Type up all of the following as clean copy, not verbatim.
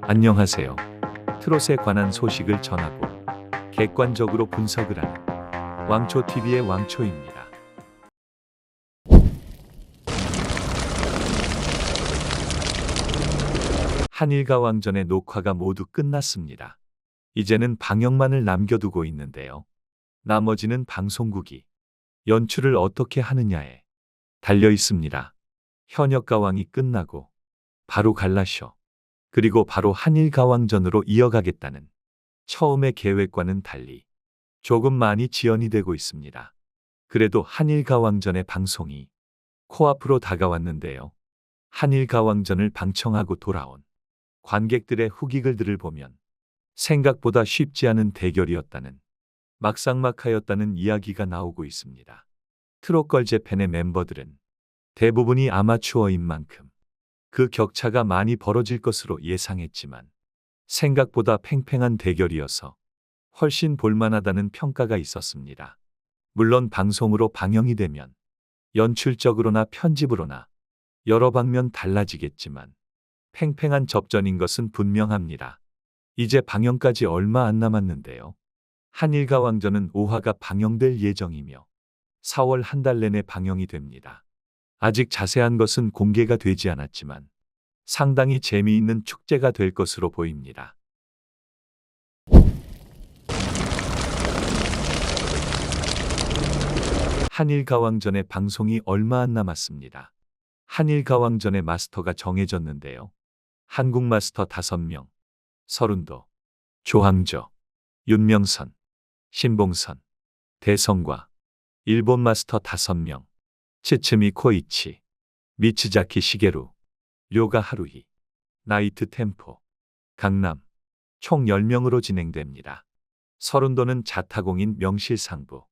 안녕하세요. 트롯에 관한 소식을 전하고 객관적으로 분석을 하는 왕초TV의 왕초입니다. 한일가왕전의 녹화가 모두 끝났습니다. 이제는 방영만을 남겨두고 있는데요. 나머지는 방송국이 연출을 어떻게 하느냐에 달려 있습니다. 현역가왕이 끝나고 바로 갈라쇼, 그리고 바로 한일가왕전으로 이어가겠다는 처음의 계획과는 달리 조금 많이 지연이 되고 있습니다. 그래도 한일가왕전의 방송이 코앞으로 다가왔는데요. 한일가왕전을 방청하고 돌아온 관객들의 후기글들을 보면 생각보다 쉽지 않은 대결이었다는, 막상막하였다는 이야기가 나오고 있습니다. 트롯걸재팬의 멤버들은 대부분이 아마추어인 만큼 그 격차가 많이 벌어질 것으로 예상했지만 생각보다 팽팽한 대결이어서 훨씬 볼만하다는 평가가 있었습니다. 물론 방송으로 방영이 되면 연출적으로나 편집으로나 여러 방면 달라지겠지만 팽팽한 접전인 것은 분명합니다. 이제 방영까지 얼마 안 남았는데요. 한일가왕전은 5화가 방영될 예정이며 4월 한 달 내내 방영이 됩니다. 아직 자세한 것은 공개가 되지 않았지만 상당히 재미있는 축제가 될 것으로 보입니다. 한일가왕전의 방송이 얼마 안 남았습니다. 한일가왕전의 마스터가 정해졌는데요. 한국 마스터 5명, 서른도, 조항조, 윤명선, 신봉선, 대성과 일본 마스터 5명, 츠츠미 코이치, 미츠자키 시게루, 료가 하루히, 나이트 템포, 강남, 총 10명으로 진행됩니다. 서른도는 자타공인 명실상부,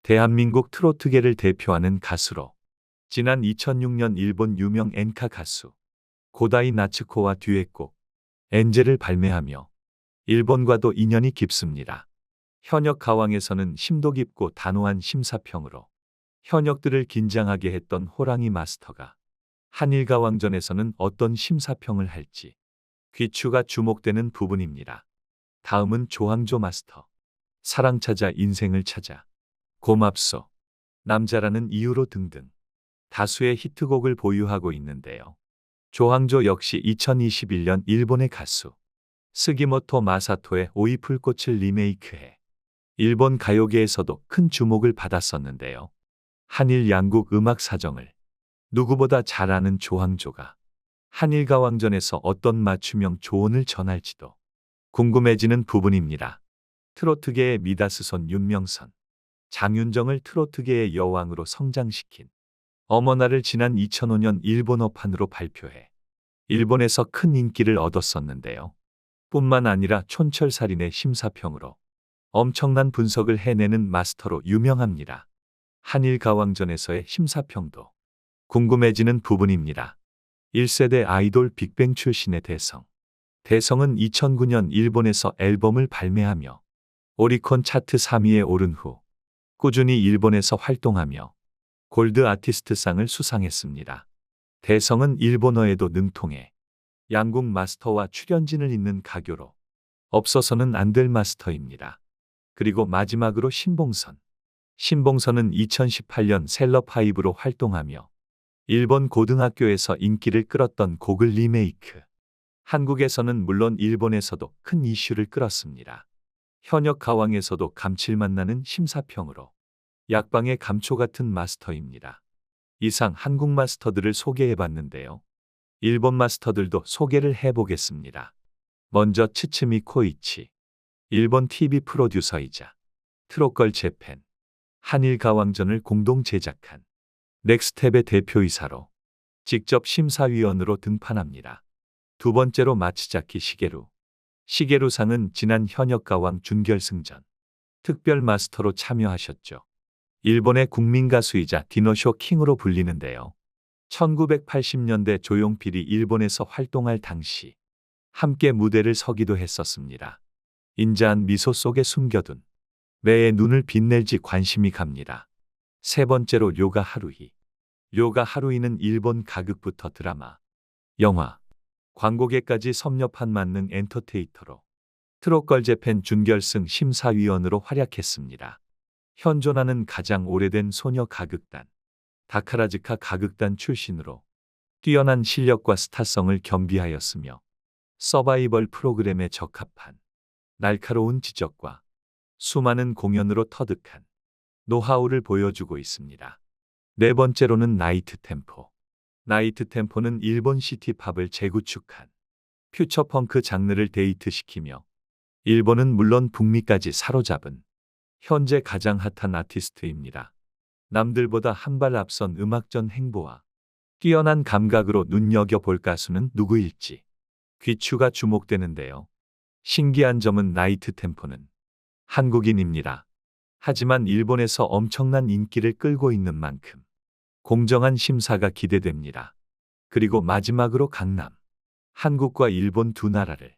대한민국 트로트계를 대표하는 가수로 지난 2006년 일본 유명 엔카 가수 고다이 나츠코와 듀엣곡 엔젤을 발매하며 일본과도 인연이 깊습니다. 현역 가왕에서는 심도 깊고 단호한 심사평으로 현역들을 긴장하게 했던 호랑이 마스터가 한일가왕전에서는 어떤 심사평을 할지 귀추가 주목되는 부분입니다. 다음은 조항조 마스터. 사랑 찾아 인생을 찾아, 고맙소, 남자라는 이유로 등등 다수의 히트곡을 보유하고 있는데요. 조항조 역시 2021년 일본의 가수 스기모토 마사토의 오이풀꽃을 리메이크해 일본 가요계에서도 큰 주목을 받았었는데요. 한일 양국 음악 사정을 누구보다 잘 아는 조항조가 한일가왕전에서 어떤 맞춤형 조언을 전할지도 궁금해지는 부분입니다. 트로트계의 미다스손 윤명선, 장윤정을 트로트계의 여왕으로 성장시킨 어머나를 지난 2005년 일본어판으로 발표해 일본에서 큰 인기를 얻었었는데요. 뿐만 아니라 촌철살인의 심사평으로 엄청난 분석을 해내는 마스터로 유명합니다. 한일가왕전에서의 심사평도 궁금해지는 부분입니다. 1세대 아이돌 빅뱅 출신의 대성. 대성은 2009년 일본에서 앨범을 발매하며 오리콘 차트 3위에 오른 후 꾸준히 일본에서 활동하며 골드 아티스트상을 수상했습니다. 대성은 일본어에도 능통해 양국 마스터와 출연진을 잇는 가교로 없어서는 안 될 마스터입니다. 그리고 마지막으로 신봉선. 신봉선은 2018년 셀럽5로 활동하며 일본 고등학교에서 인기를 끌었던 곡을 리메이크. 한국에서는 물론 일본에서도 큰 이슈를 끌었습니다. 현역 가왕에서도 감칠맛 나는 심사평으로 약방의 감초 같은 마스터입니다. 이상 한국 마스터들을 소개해봤는데요. 일본 마스터들도 소개를 해보겠습니다. 먼저 츠츠미 코이치. 일본 TV 프로듀서이자 트롯걸재팬 한일가왕전을 공동 제작한 넥스텝의 대표이사로 직접 심사위원으로 등판합니다. 두 번째로 마츠자키 시게루. 시게루상은 지난 현역가왕 준결승전 특별 마스터로 참여하셨죠. 일본의 국민 가수이자 디너쇼 킹으로 불리는데요. 1980년대 조용필이 일본에서 활동할 당시 함께 무대를 서기도 했었습니다. 인자한 미소 속에 숨겨둔 매의 눈을 빛낼지 관심이 갑니다. 세 번째로 료가 하루히. 료가 하루히는 일본 가극부터 드라마, 영화, 광고계까지 섭렵한 만능 엔터테이터로 트롯걸재팬 준결승 심사위원으로 활약했습니다. 현존하는 가장 오래된 소녀 가극단 다카라즈카 가극단 출신으로 뛰어난 실력과 스타성을 겸비하였으며 서바이벌 프로그램에 적합한 날카로운 지적과 수많은 공연으로 터득한 노하우를 보여주고 있습니다. 네 번째로는 나이트 템포. 나이트 템포는 일본 시티팝을 재구축한 퓨처펑크 장르를 데이트시키며 일본은 물론 북미까지 사로잡은 현재 가장 핫한 아티스트입니다. 남들보다 한 발 앞선 음악전 행보와 뛰어난 감각으로 눈여겨볼 가수는 누구일지 귀추가 주목되는데요. 신기한 점은 나이트 템포는 한국인입니다. 하지만 일본에서 엄청난 인기를 끌고 있는 만큼 공정한 심사가 기대됩니다. 그리고 마지막으로 강남. 한국과 일본 두 나라를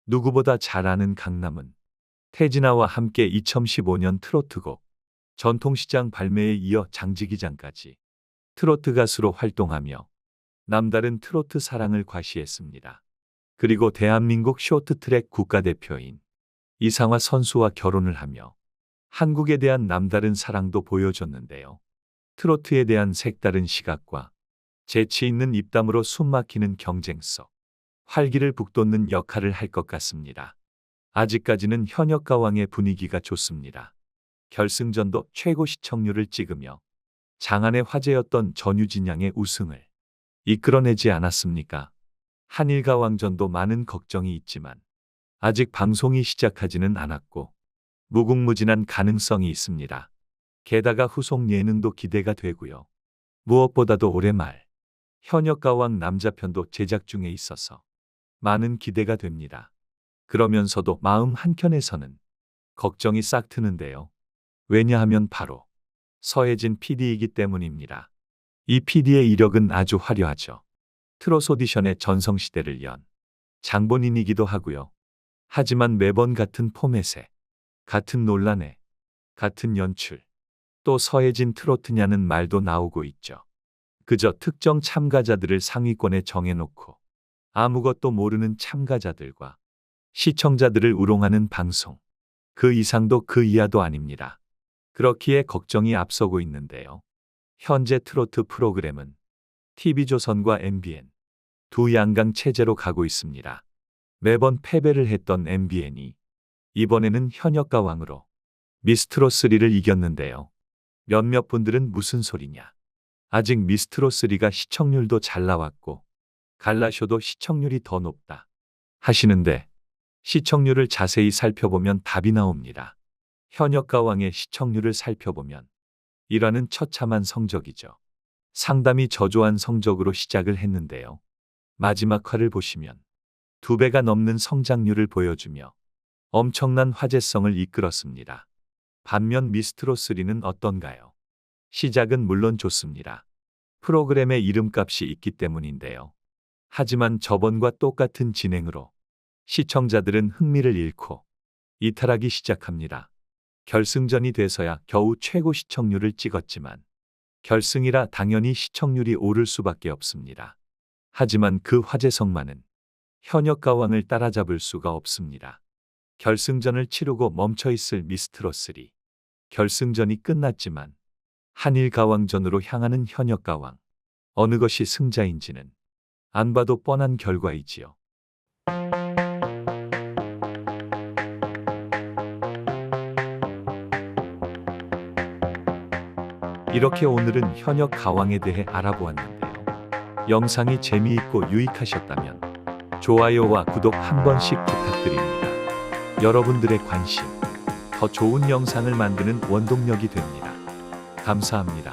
누구보다 잘 아는 강남은 태진아와 함께 2015년 트로트곡 전통시장 발매에 이어 장지기장까지 트로트 가수로 활동하며 남다른 트로트 사랑을 과시했습니다. 그리고 대한민국 쇼트트랙 국가대표인 이상화 선수와 결혼을 하며 한국에 대한 남다른 사랑도 보여줬는데요. 트로트에 대한 색다른 시각과 재치 있는 입담으로 숨막히는 경쟁 속 활기를 북돋는 역할을 할 것 같습니다. 아직까지는 현역가왕의 분위기가 좋습니다. 결승전도 최고 시청률을 찍으며 장안의 화제였던 전유진 양의 우승을 이끌어내지 않았습니까? 한일가왕전도 많은 걱정이 있지만 아직 방송이 시작하지는 않았고 무궁무진한 가능성이 있습니다. 게다가 후속 예능도 기대가 되고요. 무엇보다도 올해 말 현역가왕 남자편도 제작 중에 있어서 많은 기대가 됩니다. 그러면서도 마음 한켠에서는 걱정이 싹 트는데요. 왜냐하면 바로 서혜진 PD이기 때문입니다. 이 PD의 이력은 아주 화려하죠. 트롯 오디션의 전성시대를 연 장본인이기도 하고요. 하지만 매번 같은 포맷에, 같은 논란에, 같은 연출, 또 서혜진 트로트냐는 말도 나오고 있죠. 그저 특정 참가자들을 상위권에 정해놓고 아무것도 모르는 참가자들과 시청자들을 우롱하는 방송. 그 이상도 그 이하도 아닙니다. 그렇기에 걱정이 앞서고 있는데요. 현재 트로트 프로그램은 TV조선과 MBN 두 양강 체제로 가고 있습니다. 매번 패배를 했던 MBN이 이번에는 현역가왕으로 미스트롯3를 이겼는데요. 몇몇 분들은 무슨 소리냐. 아직 미스트롯3가 시청률도 잘 나왔고 갈라쇼도 시청률이 더 높다 하시는데 시청률을 자세히 살펴보면 답이 나옵니다. 현역가왕의 시청률을 살펴보면 1화는 처참한 성적이죠. 상당히 저조한 성적으로 시작을 했는데요. 마지막 화를 보시면 2배가 넘는 성장률을 보여주며 엄청난 화제성을 이끌었습니다. 반면 미스트롯3는 어떤가요? 시작은 물론 좋습니다. 프로그램의 이름값이 있기 때문인데요. 하지만 저번과 똑같은 진행으로 시청자들은 흥미를 잃고 이탈하기 시작합니다. 결승전이 돼서야 겨우 최고 시청률을 찍었지만 결승이라 당연히 시청률이 오를 수밖에 없습니다. 하지만 그 화제성만은 현역가왕을 따라잡을 수가 없습니다. 결승전을 치르고 멈춰있을 미스트롯3. 결승전이 끝났지만 한일가왕전으로 향하는 현역가왕. 어느 것이 승자인지는 안 봐도 뻔한 결과이지요. 이렇게 오늘은 현역 가왕에 대해 알아보았는데요. 영상이 재미있고 유익하셨다면 좋아요와 구독 한 번씩 부탁드립니다. 여러분들의 관심, 더 좋은 영상을 만드는 원동력이 됩니다. 감사합니다.